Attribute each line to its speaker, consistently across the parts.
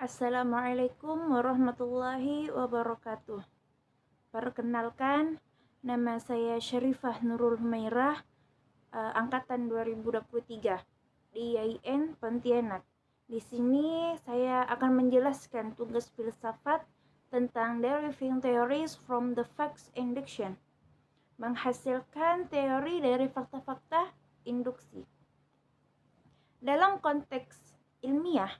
Speaker 1: Assalamualaikum warahmatullahi wabarakatuh. Perkenalkan, nama saya Syarifah Nurul Humairah, angkatan 2023 di IAIN Pontianak. Di sini saya akan menjelaskan tugas filsafat tentang deriving theories from the facts induction, menghasilkan teori dari fakta-fakta induksi. Dalam konteks ilmiah,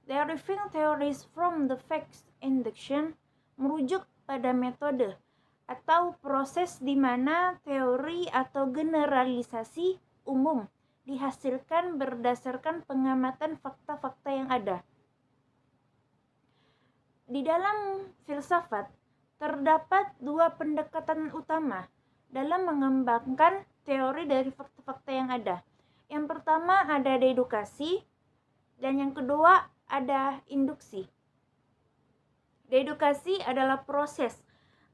Speaker 1: deriving theories from the facts induction merujuk pada metode atau proses di mana teori atau generalisasi umum dihasilkan berdasarkan pengamatan fakta-fakta yang ada. Di dalam filsafat, terdapat dua pendekatan utama dalam mengembangkan teori dari fakta-fakta yang ada. Yang pertama ada dedukasi, dan yang kedua ada induksi. Dedukasi adalah proses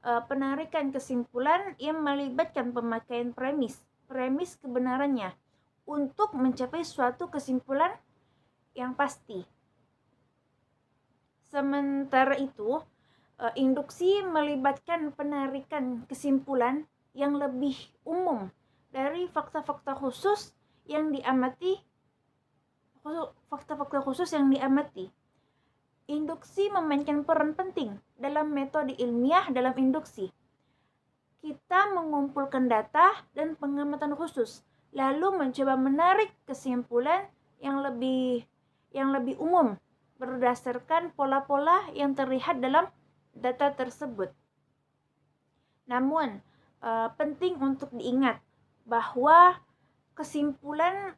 Speaker 1: penarikan kesimpulan yang melibatkan pemakaian premis kebenarannya untuk mencapai suatu kesimpulan yang pasti. Sementara itu, induksi melibatkan penarikan kesimpulan yang lebih umum dari fakta-fakta khusus yang diamati. Induksi memainkan peran penting dalam metode ilmiah dalam induksi. Kita mengumpulkan data dan pengamatan khusus, lalu mencoba menarik kesimpulan yang lebih umum berdasarkan pola-pola yang terlihat dalam data tersebut. Namun, penting untuk diingat bahwa kesimpulan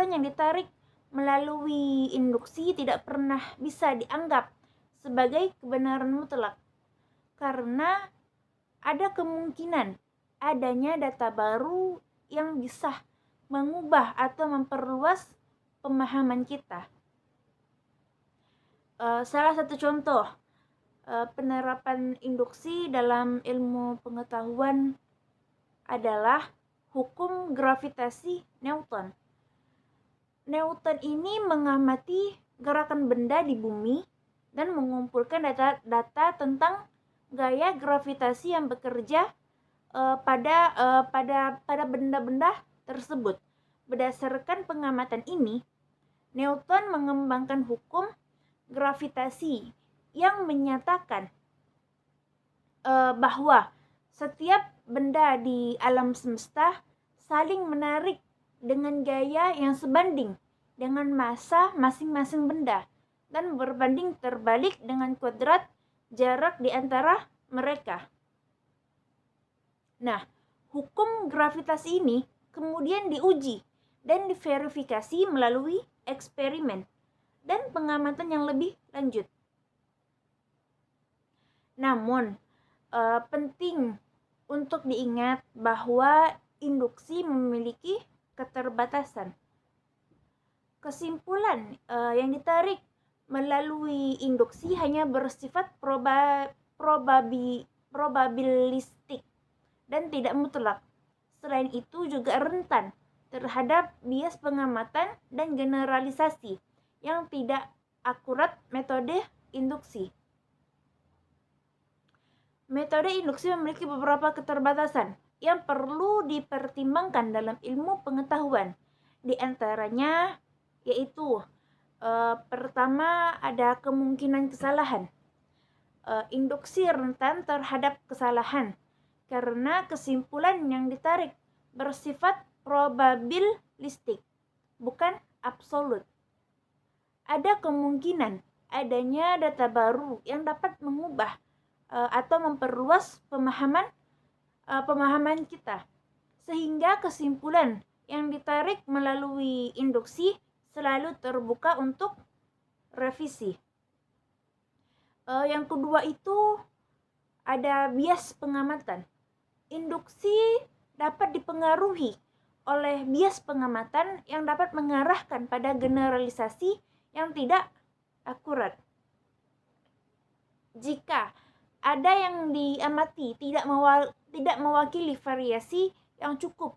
Speaker 1: yang ditarik melalui induksi tidak pernah bisa dianggap sebagai kebenaran mutlak, karena ada kemungkinan adanya data baru yang bisa mengubah atau memperluas pemahaman kita. Salah satu contoh penerapan induksi dalam ilmu pengetahuan adalah hukum gravitasi Newton. Newton ini mengamati gerakan benda di bumi dan mengumpulkan data tentang gaya gravitasi yang bekerja pada benda-benda tersebut. Berdasarkan pengamatan ini, Newton mengembangkan hukum gravitasi yang menyatakan bahwa setiap benda di alam semesta saling menarik dengan gaya yang sebanding dengan massa masing-masing benda dan berbanding terbalik dengan kuadrat jarak di antara mereka. Nah, hukum gravitasi ini kemudian diuji dan diverifikasi melalui eksperimen dan pengamatan yang lebih lanjut. Namun, penting untuk diingat bahwa induksi memiliki keterbatasan. Kesimpulan yang ditarik melalui induksi hanya bersifat probabilistik dan tidak mutlak. Selain itu juga rentan terhadap bias pengamatan dan generalisasi yang tidak akurat metode induksi. Metode induksi memiliki beberapa keterbatasan yang perlu dipertimbangkan dalam ilmu pengetahuan. Di antaranya yaitu pertama ada kemungkinan kesalahan. Induksi rentan terhadap kesalahan karena kesimpulan yang ditarik bersifat probabilistik, bukan absolut. Ada kemungkinan adanya data baru yang dapat mengubah atau memperluas pemahaman kita, sehingga kesimpulan yang ditarik melalui induksi selalu terbuka untuk revisi. Yang kedua itu ada bias pengamatan. Induksi dapat dipengaruhi oleh bias pengamatan yang dapat mengarahkan pada generalisasi yang tidak akurat. Jika ada yang diamati tidak mewakili variasi yang cukup,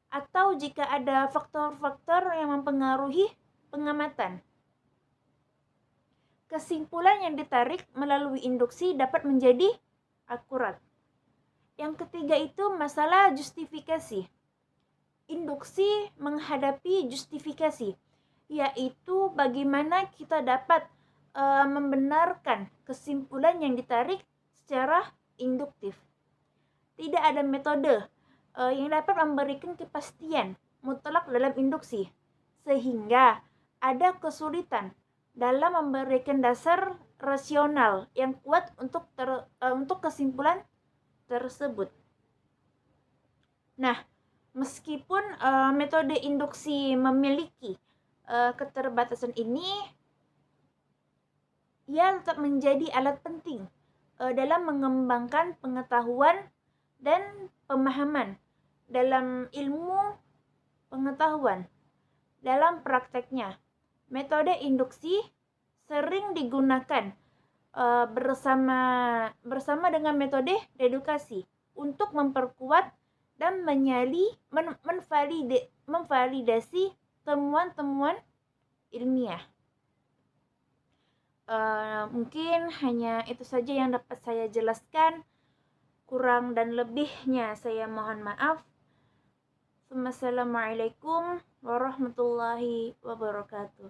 Speaker 1: atau jika ada faktor-faktor yang mempengaruhi pengamatan. kesimpulan yang ditarik melalui induksi dapat menjadi akurat. Yang ketiga itu masalah justifikasi. Induksi menghadapi justifikasi, yaitu bagaimana kita dapat membenarkan kesimpulan yang ditarik secara induktif. Tidak ada metode yang dapat memberikan kepastian mutlak dalam induksi, sehingga ada kesulitan dalam memberikan dasar rasional yang kuat untuk kesimpulan tersebut. Nah, meskipun metode induksi memiliki keterbatasan ini, ia tetap menjadi alat penting dalam mengembangkan pengetahuan dan pemahaman dalam ilmu pengetahuan. Dalam prakteknya, metode induksi sering digunakan bersama dengan metode dedukasi untuk memperkuat dan memvalidasi temuan-temuan ilmiah. Mungkin hanya itu saja yang dapat saya jelaskan. Kurang dan lebihnya saya mohon maaf. Wassalamualaikum warahmatullahi wabarakatuh.